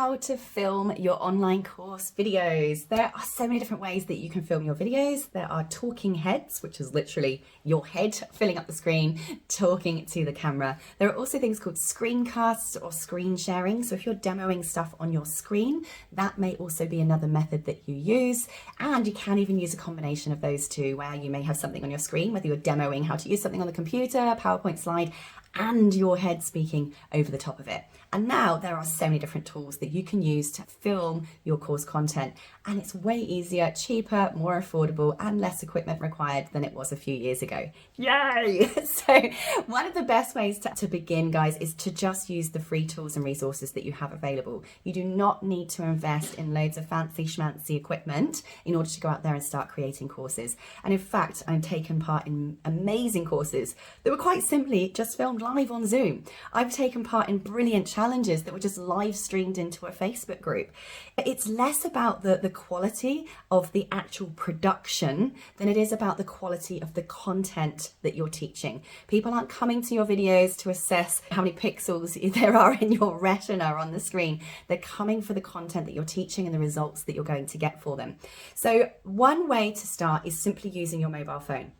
how to film your online course videos. There are so many different ways that you can film your videos. There are talking heads, which is literally your head filling up the screen, talking to the camera. There are also things called screencasts or screen sharing. So if you're demoing stuff on your screen, that may also be another method that you use. And you can even use a combination of those two, where you may have something on your screen, whether you're demoing how to use something on the computer, a PowerPoint slide, and your head speaking over the top of it. And now there are so many different tools that you can use to film your course content, and it's way easier, cheaper, more affordable, and less equipment required than it was a few years ago. Yay! So one of the best ways to begin, guys, is to just use the free tools and resources that you have available. You do not need to invest in loads of fancy schmancy equipment in order to go out there and start creating courses. And in fact, I've taken part in amazing courses that were quite simply just filmed live on Zoom. I've taken part in brilliant challenges that were just live streamed into a Facebook group. It's less about the quality of the actual production than it is about the quality of the content that you're teaching. People aren't coming to your videos to assess how many pixels there are in your retina on the screen. They're coming for the content that you're teaching and the results that you're going to get for them. So one way to start is simply using your mobile phone.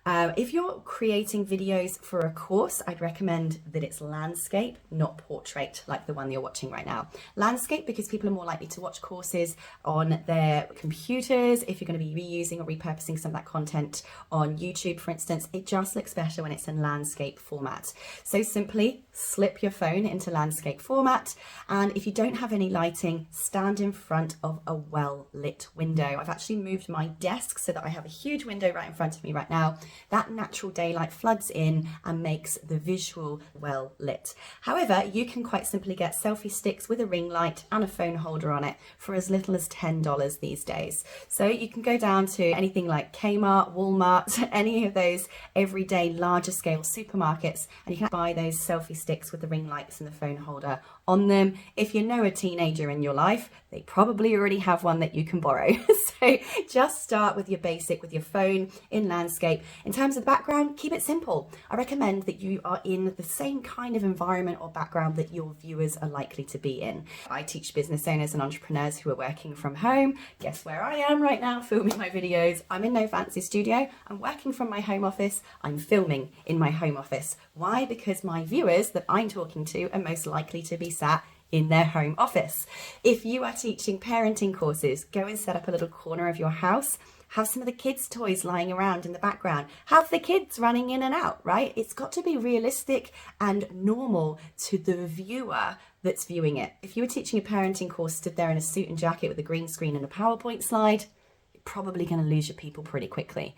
If you're creating videos for a course, I'd recommend that it's landscape, not portrait, like the one you're watching right now. Landscape, because people are more likely to watch courses on their computers. If you're going to be reusing or repurposing some of that content on YouTube, for instance, it just looks better when it's in landscape format. So simply slip your phone into landscape format. And if you don't have any lighting, stand in front of a well-lit window. I've actually moved my desk so that I have a huge window right in front of me right now. That natural daylight floods in and makes the visual well lit. However, you can quite simply get selfie sticks with a ring light and a phone holder on it for as little as $10 these days. So you can go down to anything like Kmart, Walmart, any of those everyday larger scale supermarkets, and you can buy those selfie sticks with the ring lights and the phone holder on them. If you know a teenager in your life, they probably already have one that you can borrow. So just start with your basic, with your phone in landscape. In terms of the background, keep it simple. I recommend that you are in the same kind of environment or background that your viewers are likely to be in. I teach business owners and entrepreneurs who are working from home. Guess where I am right now filming my videos? I'm in no fancy studio. I'm working from my home office. I'm filming in my home office. Why? Because my viewers that I'm talking to are most likely to be sat in their home office. If you are teaching parenting courses, go and set up a little corner of your house. Have some of the kids' toys lying around in the background. Have the kids running in and out, right? It's got to be realistic and normal to the viewer that's viewing it. If you were teaching a parenting course, stood there in a suit and jacket with a green screen and a PowerPoint slide, you're probably going to lose your people pretty quickly.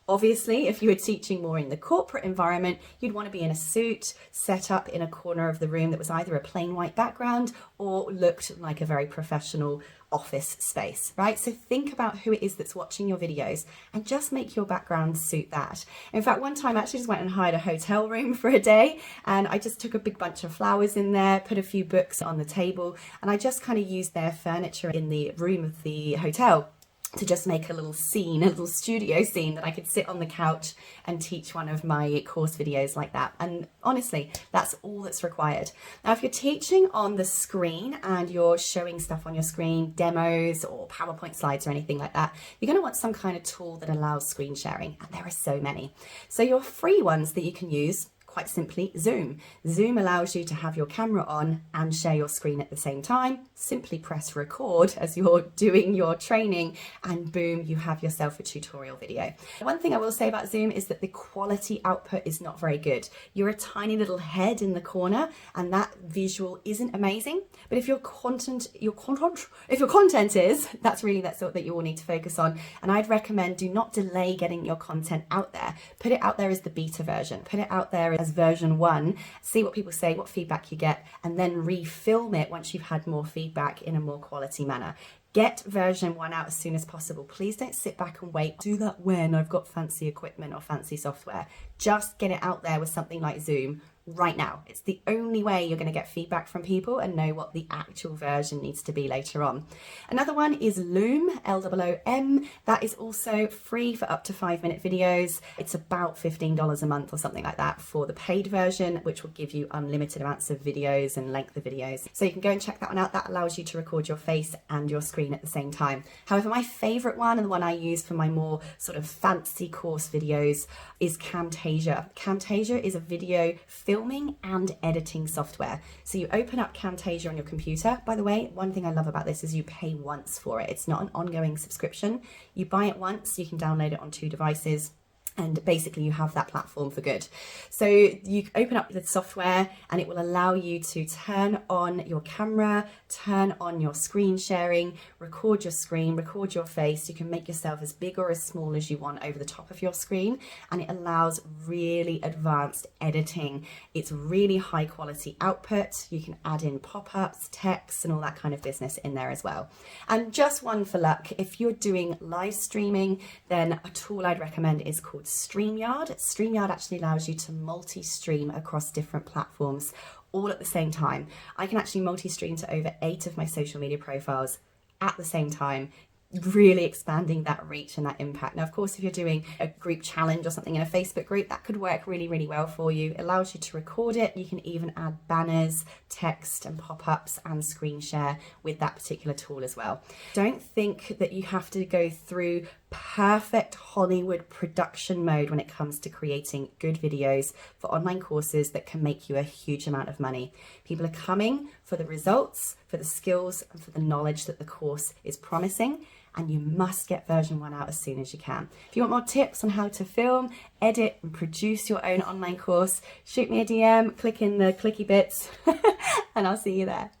Obviously, if you were teaching more in the corporate environment, you'd want to be in a suit, set up in a corner of the room that was either a plain white background or looked like a very professional office space, right? So think about who it is that's watching your videos and just make your background suit that. In fact, one time I actually just went and hired a hotel room for a day, and I just took a big bunch of flowers in there, put a few books on the table, and I just kind of used their furniture in the room of the hotel to just make a little scene, a little studio scene that I could sit on the couch and teach one of my course videos like that. And honestly, that's all that's required. Now, if you're teaching on the screen and you're showing stuff on your screen, demos or PowerPoint slides or anything like that, you're going to want some kind of tool that allows screen sharing. And there are so many. So your free ones that you can use, quite simply, Zoom. Zoom allows you to have your camera on and share your screen at the same time. Simply press record as you're doing your training and boom, you have yourself a tutorial video. One thing I will say about Zoom is that the quality output is not very good. You're a tiny little head in the corner and that visual isn't amazing. But if your content is, that's what you all need to focus on. And I'd recommend do not delay getting your content out there. Put it out there as the beta version. Put it out there as version 1, see what people say, what feedback you get, and then refilm it once you've had more feedback in a more quality manner. Get version 1 out as soon as possible. Please don't sit back and wait. Do that when I've got fancy equipment or fancy software. Just get it out there with something like Zoom right now. It's the only way you're going to get feedback from people and know what the actual version needs to be later on. Another one is Loom, Loom. That is also free for up to 5-minute videos. It's about $15 a month or something like that for the paid version, which will give you unlimited amounts of videos and length of videos. So you can go and check that one out. That allows you to record your face and your screen at the same time. However, my favorite one, and the one I use for my more sort of fancy course videos, is Camtasia. Camtasia is a video filming and editing software. So you open up Camtasia on your computer. By the way, one thing I love about this is you pay once for it. It's not an ongoing subscription. You buy it once, you can download it on 2 devices. And basically you have that platform for good. So you open up the software and it will allow you to turn on your camera, turn on your screen sharing, record your screen, record your face. You can make yourself as big or as small as you want over the top of your screen. And it allows really advanced editing. It's really high quality output. You can add in pop-ups, text, and all that kind of business in there as well. And just one for luck, if you're doing live streaming, then a tool I'd recommend is called StreamYard. StreamYard actually allows you to multi-stream across different platforms all at the same time. I can actually multi-stream to over 8 of my social media profiles at the same time, really expanding that reach and that impact. Now, of course, if you're doing a group challenge or something in a Facebook group, that could work really, really well for you. It allows you to record it. You can even add banners, text and pop-ups and screen share with that particular tool as well. Don't think that you have to go through perfect Hollywood production mode when it comes to creating good videos for online courses that can make you a huge amount of money. People are coming for the results, for the skills, and for the knowledge that the course is promising, and you must get version 1 out as soon as you can. If you want more tips on how to film, edit, and produce your own online course, shoot me a DM, click in the clicky bits, and I'll see you there.